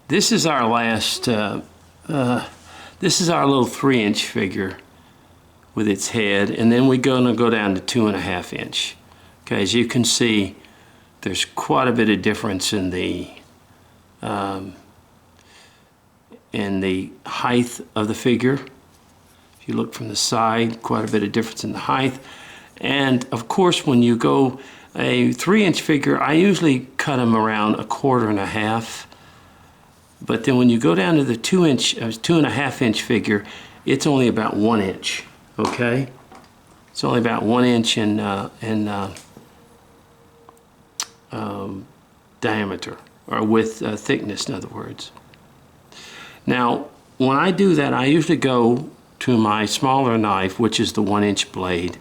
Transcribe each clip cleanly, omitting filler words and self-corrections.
This is our last, this is our little 3-inch figure with its head, and then we're going to go down to 2.5 inch. Okay, as you can see, there's quite a bit of difference in the height of the figure. If you look from the side, quite a bit of difference in the height. And of course, when you go a 3-inch figure, I usually cut them around 1.25. But then when you go down to the 2.5 inch figure, it's only about 1 inch. Okay, it's only about 1 inch in diameter, or width, thickness, in other words. Now, when I do that, I usually go to my smaller knife, which is the 1-inch blade,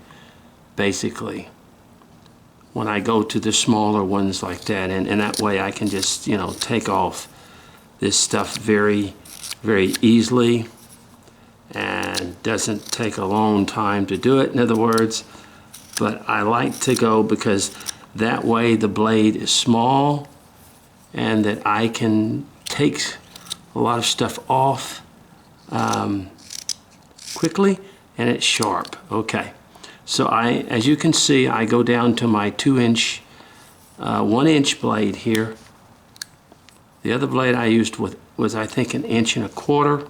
basically. When I go to the smaller ones like that, and that way I can just, you know, take off this stuff very, very easily, and doesn't take a long time to do it, in other words. But I like to go because that way the blade is small and that I can take a lot of stuff off quickly, and it's sharp. Okay, so as you can see, I go down to my 2-inch, 1-inch blade here. The other blade I used was I think 1.25 inches,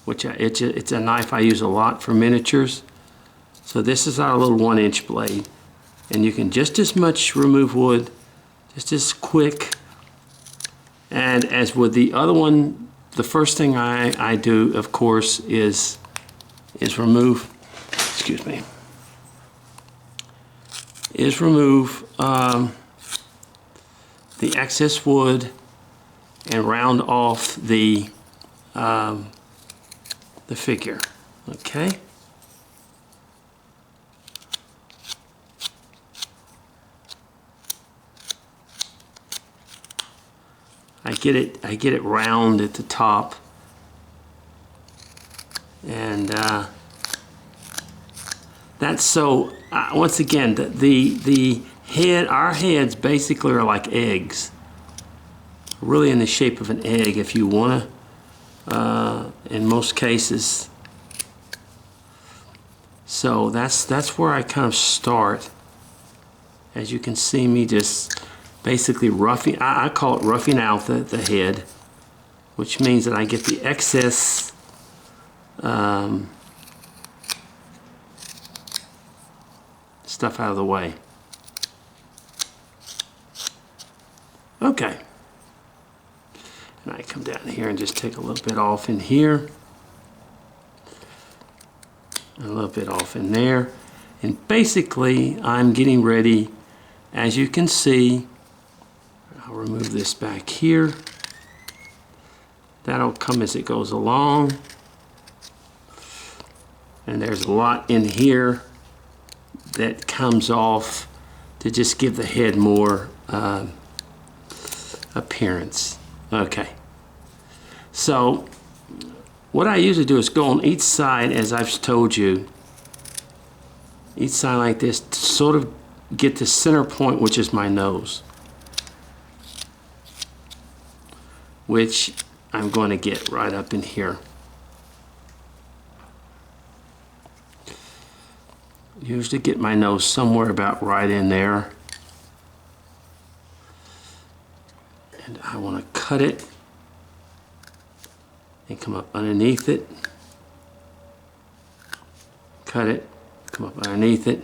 which it's a knife I use a lot for miniatures. So this is our little 1-inch blade, and you can just as much remove wood, just as quick. And as with the other one, the first thing I do, of course, is remove, excuse me, the excess wood and round off the figure. Okay. I get it round at the top, and that's so. Once again, the head, our heads basically are like eggs, really in the shape of an egg, if you want to. In most cases. So that's where I kind of start. As you can see me just basically roughing, I call it roughing out the head, which means that I get the excess stuff out of the way. Okay. And I come down here and just take a little bit off in here, a little bit off in there, and basically I'm getting ready. As you can see, I'll remove this back here. That'll come as it goes along, and there's a lot in here that comes off to just give the head more appearance. Okay, so what I usually do is go on each side, as I've told you, each side like this, to sort of get the center point, which is my nose, which I'm going to get right up in here. Usually get my nose somewhere about right in there. And I want to cut it and come up underneath it. Cut it, come up underneath it.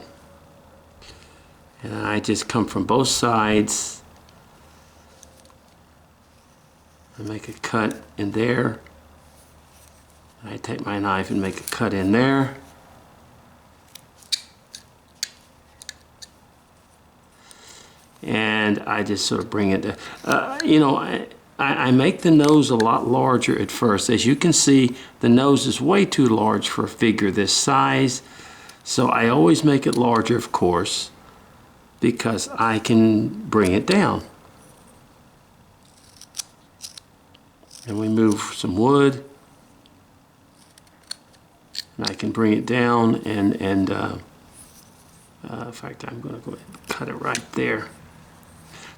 And I just come from both sides and make a cut in there. And I take my knife and make a cut in there. And I just sort of bring it to, you know, I make the nose a lot larger at first. As you can see, the nose is way too large for a figure this size. So I always make it larger, of course, because I can bring it down. And we move some wood, and I can bring it down, and in fact, I'm going to go ahead and cut it right there.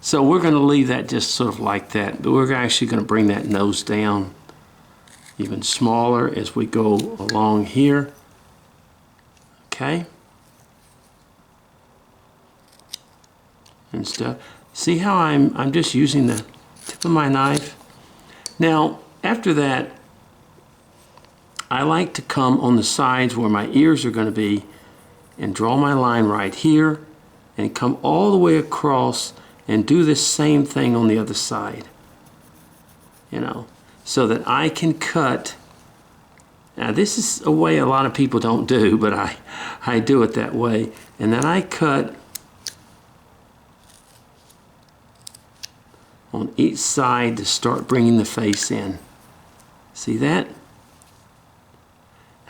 So we're going to leave that just sort of like that, but we're actually going to bring that nose down even smaller as we go along here. Okay. And stuff. See how I'm just using the tip of my knife? Now, after that, I like to come on the sides where my ears are going to be and draw my line right here and come all the way across and do the same thing on the other side. You know, so that I can cut. Now this is a way a lot of people don't do, but I do it that way. And then I cut on each side to start bringing the face in. See that?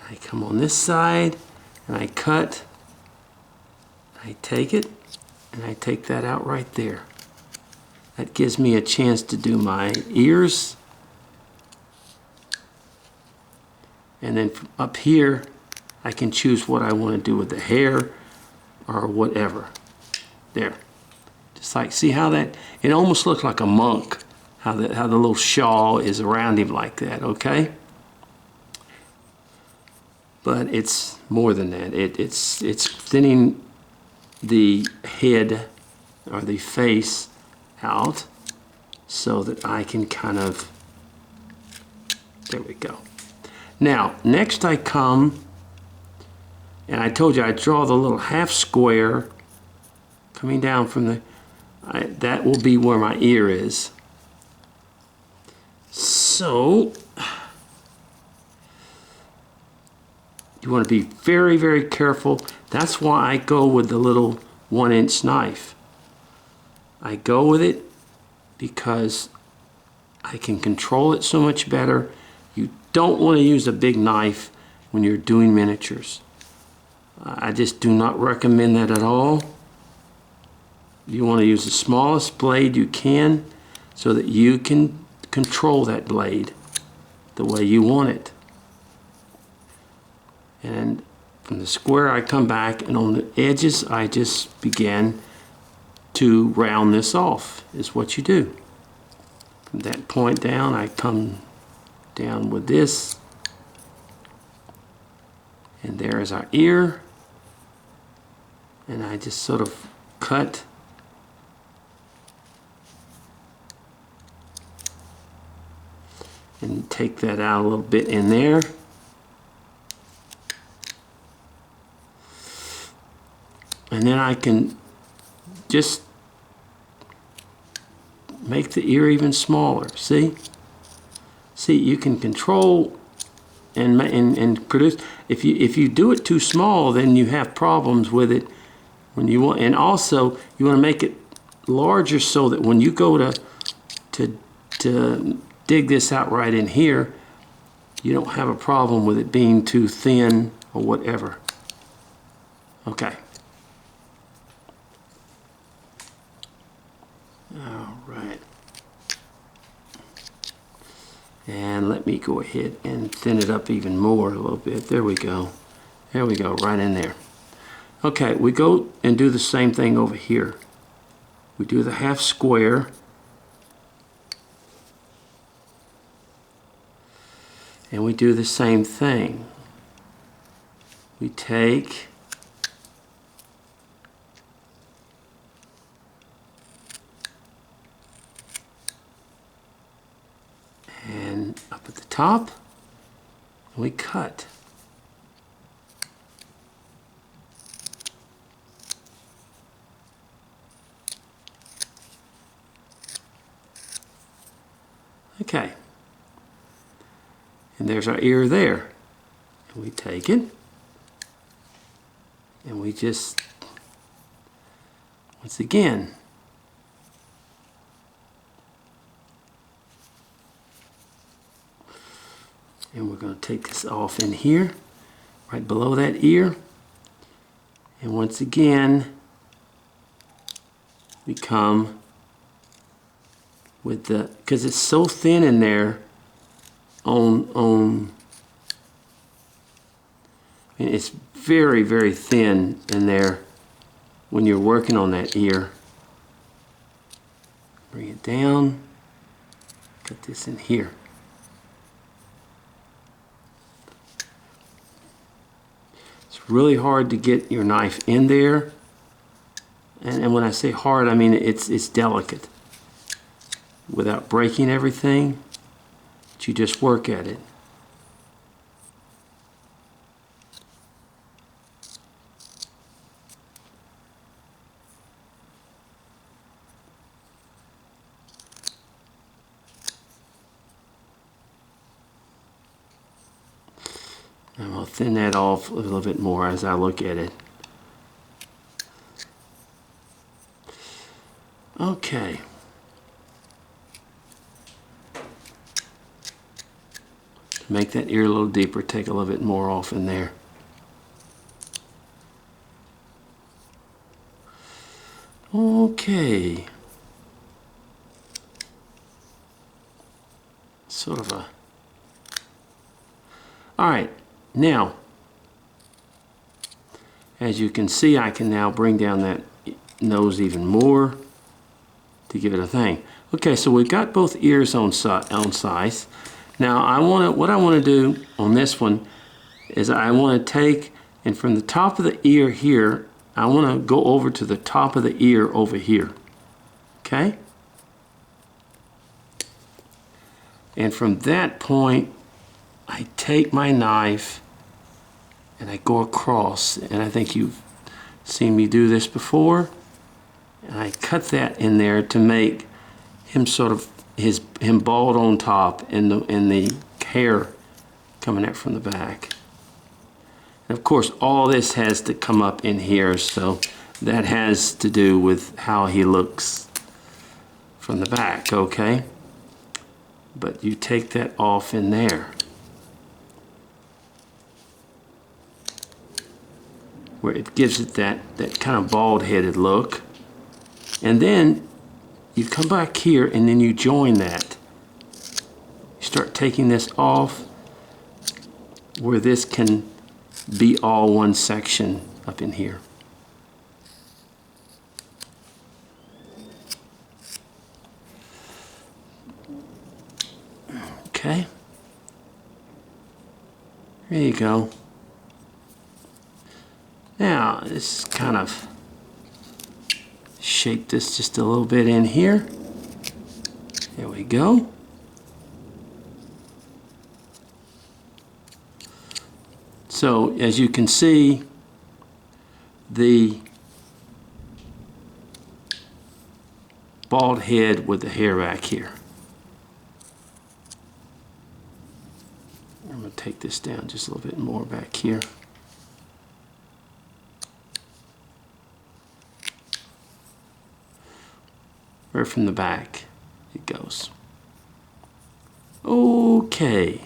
I come on this side and I cut, I take it, and I take that out right there. That gives me a chance to do my ears. And then up here, I can choose what I want to do with the hair or whatever. There. Just like, see how that, it almost looks like a monk, how the little shawl is around him like that, okay? But it's more than that. It's thinning the head or the face out so that I can kind of, there we go. Now, next I come, and I told you I draw the little half square coming down from the, that will be where my ear is. So, you want to be very, very careful. That's why I go with the little 1-inch knife. I go with it because I can control it so much better. You don't want to use a big knife when you're doing miniatures. I just do not recommend that at all. You want to use the smallest blade you can so that you can control that blade the way you want it. And from the square I come back, and on the edges I just begin to round this off, is what you do. From that point down I come down with this, and there is our ear, and I just sort of cut and take that out a little bit in there. And then I can just make the ear even smaller. See? See, you can control and produce. If you do it too small, then you have problems with it when you want. And also, you want to make it larger so that when you go to dig this out right in here, you don't have a problem with it being too thin or whatever. Okay. All right. And let me go ahead and thin it up even more a little bit. There we go. There we go, right in there. Okay, we go and do the same thing over here. We do the half square. And we do the same thing. We take and up at the top, we cut. Okay. And there's our ear there. And we take it, and we just, once again, and we're going to take this off in here, right below that ear. And once again, we come with the, because it's so thin in there, I mean, it's very, very thin in there when you're working on that ear. Bring it down. Cut this in here. It's really hard to get your knife in there. And when I say hard, I mean it's delicate. Without breaking everything, but you just work at it. And I'll thin that off a little bit more as I look at it. Okay. To make that ear a little deeper, take a little bit more off in there. Okay. Sort of a... All right. Now, as you can see, I can now bring down that nose even more to give it a thing. Okay, so we've got both ears on size. Now, what I want to do on this one is I want to take, and from the top of the ear here, I want to go over to the top of the ear over here. Okay? And from that point, I take my knife and I go across, and I think you've seen me do this before, and I cut that in there to make him sort of him bald on top and the hair coming out from the back. And of course all this has to come up in here, so that has to do with how he looks from the back, okay? But you take that off in there, where it gives it that kind of bald-headed look. And then you come back here and then you join that. You start taking this off where this can be all one section up in here. Okay. There you go. Now, this kind of shape this just a little bit in here. There we go. So, as you can see, the bald head with the hair back here. I'm going to take this down just a little bit more back here. Right from the back it goes. Okay.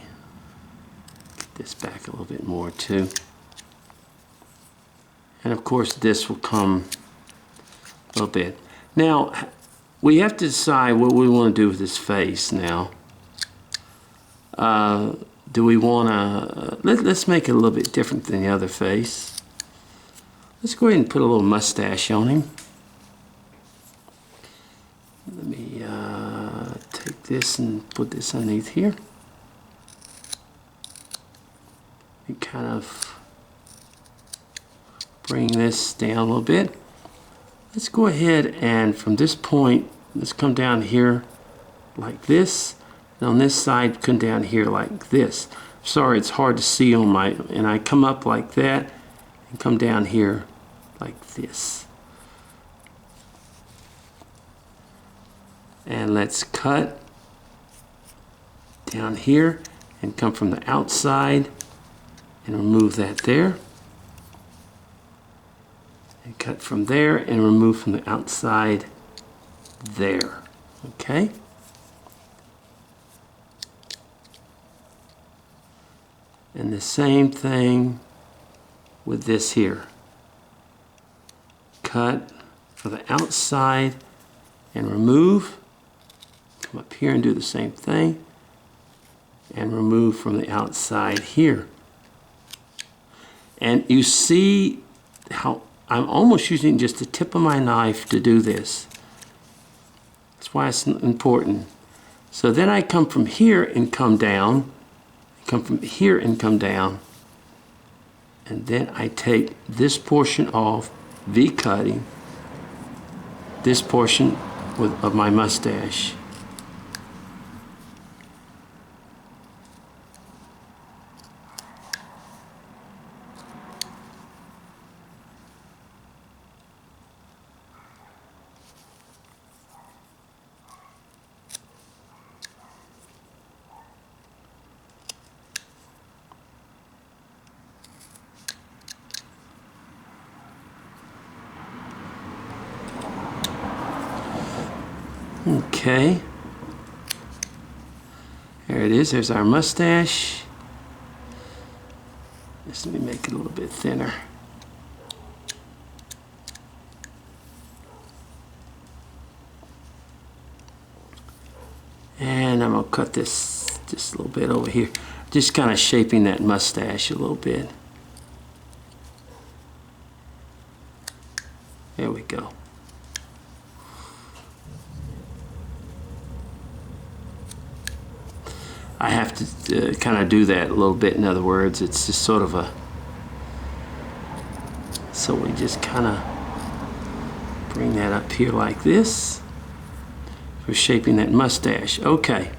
Get this back a little bit more too. And of course this will come a little bit. Now we have to decide what we want to do with this face now. Do we want to, let's make it a little bit different than the other face. Let's go ahead and put a little mustache on him. Let me take this and put this underneath here. And kind of bring this down a little bit. Let's go ahead and from this point, let's come down here like this. And on this side, come down here like this. Sorry, it's hard to see on my, and I come up like that and come down here like this. And let's cut down here and come from the outside and remove that there. And cut from there and remove from the outside there. Okay? And the same thing with this here. Cut for the outside and remove. Come up here and do the same thing and remove from the outside here. And you see how I'm almost using just the tip of my knife to do this. That's That's why it's important. So then I come from here and come down, come from here and come down, and then I take this portion off, V-cutting, this portion of my mustache. Okay, there it is. There's our mustache. Just let me make it a little bit thinner. And I'm gonna cut this just a little bit over here. Just kind of shaping that mustache a little bit. There we go. I have to kind of do that a little bit. In other words, it's just sort of a, so we just kind of bring that up here like this. We're shaping that mustache. Okay.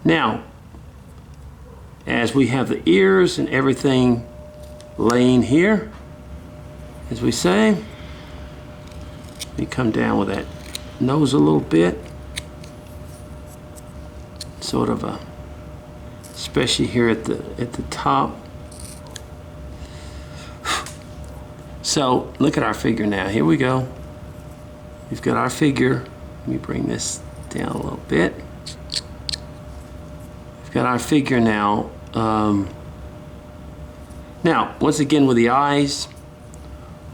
Now, as we have the ears and everything laying here, as we say, we come down with that nose a little bit. Sort of a, especially here at the top. So look at our figure now. Here we go. We've got our figure. Let me bring this down a little bit. We've got our figure now. Now, once again with the eyes,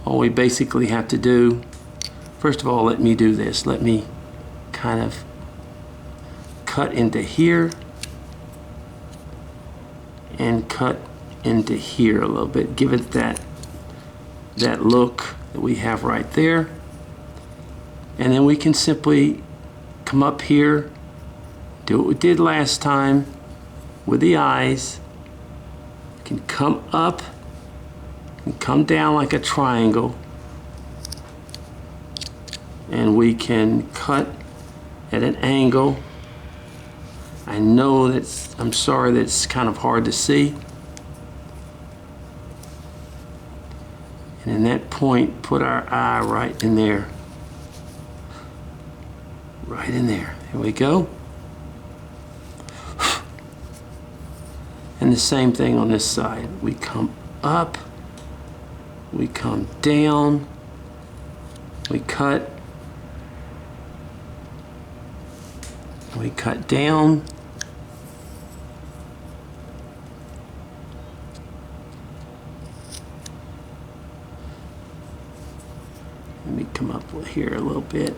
all we basically have to do, first of all, let me do this. Let me kind of cut into here and cut into here a little bit. Give it that look that we have right there. And then we can simply come up here, do what we did last time with the eyes. We can come up and come down like a triangle. And we can cut at an angle. I know I'm sorry that's kind of hard to see. And in that point, put our eye right in there. Right in there. Here we go. And the same thing on this side. We come up, we come down, we cut down. Let me come up here a little bit.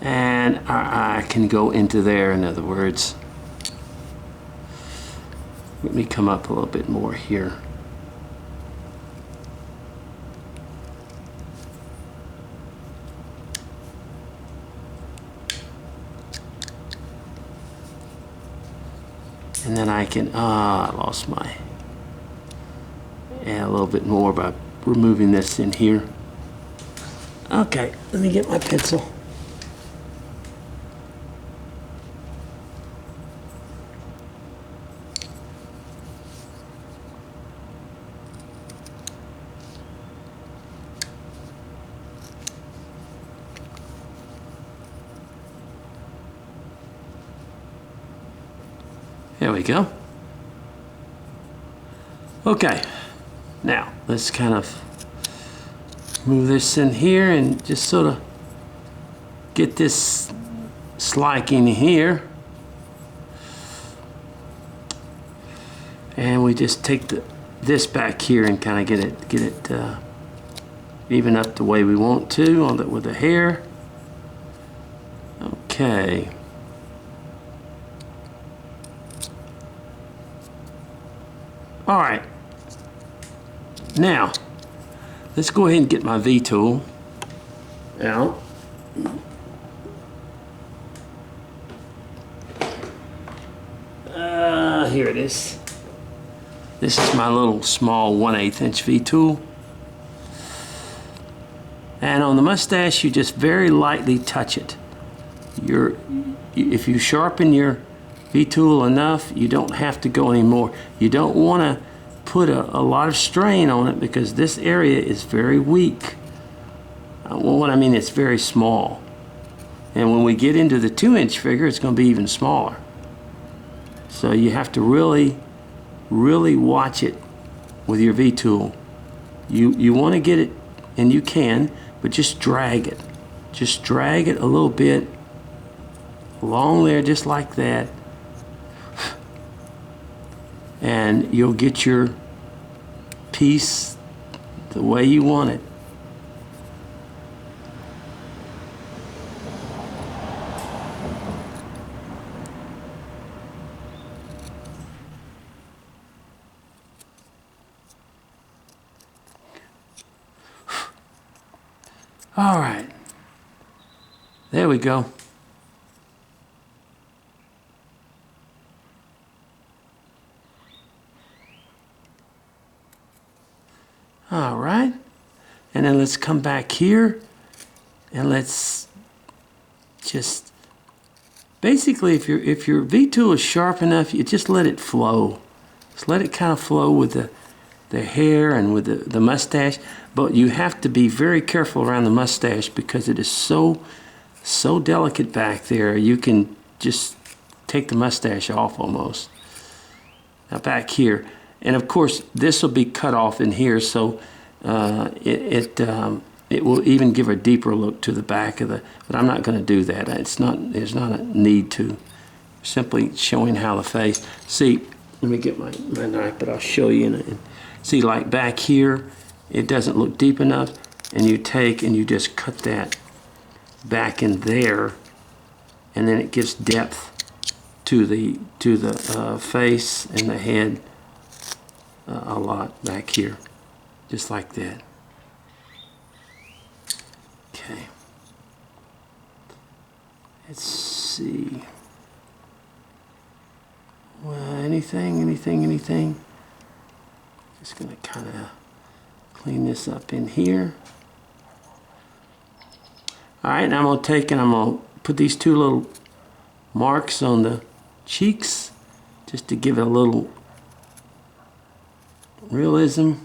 And our eye can go into there, in other words. Let me come up a little bit more here. And then I can, I lost my, add a little bit more by removing this in here. Okay, let me get my pencil. There we go. Okay, now let's kind of move this in here and just sort of get this sliking here. And we just take this back here and kind of get it even up the way we want to with the hair. Okay. All right. Now, let's go ahead and get my V-tool out. Here it is. This is my little small 1/8 inch V-tool. And on the mustache, you just very lightly touch it. If you sharpen your V-tool enough, you don't have to go anymore. You don't want to put a lot of strain on it because this area is very weak. Well, what I mean, it's very small. And when we get into the 2-inch figure, it's going to be even smaller. So you have to really, really watch it with your V-tool. You want to get it, and you can, but just drag it. Just drag it a little bit along there, just like that. And you'll get your piece the way you want it. All right, there we go. All right, and then let's come back here and let's just basically, if your V-tool is sharp enough, you just let it flow. Just let it kind of flow with the hair and with the mustache, but you have to be very careful around the mustache because it is so delicate back there. You can just take the mustache off almost. Now back here, and of course this will be cut off in here, so it will even give a deeper look to the back of the. But I'm not going to do that. There's not a need to. Simply showing how the face. See, let me get my knife, but I'll show you. See, like back here, it doesn't look deep enough, and you take and you just cut that back in there, and then it gives depth to the face and the head a lot back here, just like that. Okay. Let's see. Well, anything. Just gonna kind of clean this up in here. All right, now I'm gonna take and I'm gonna put these two little marks on the cheeks just to give it a little realism.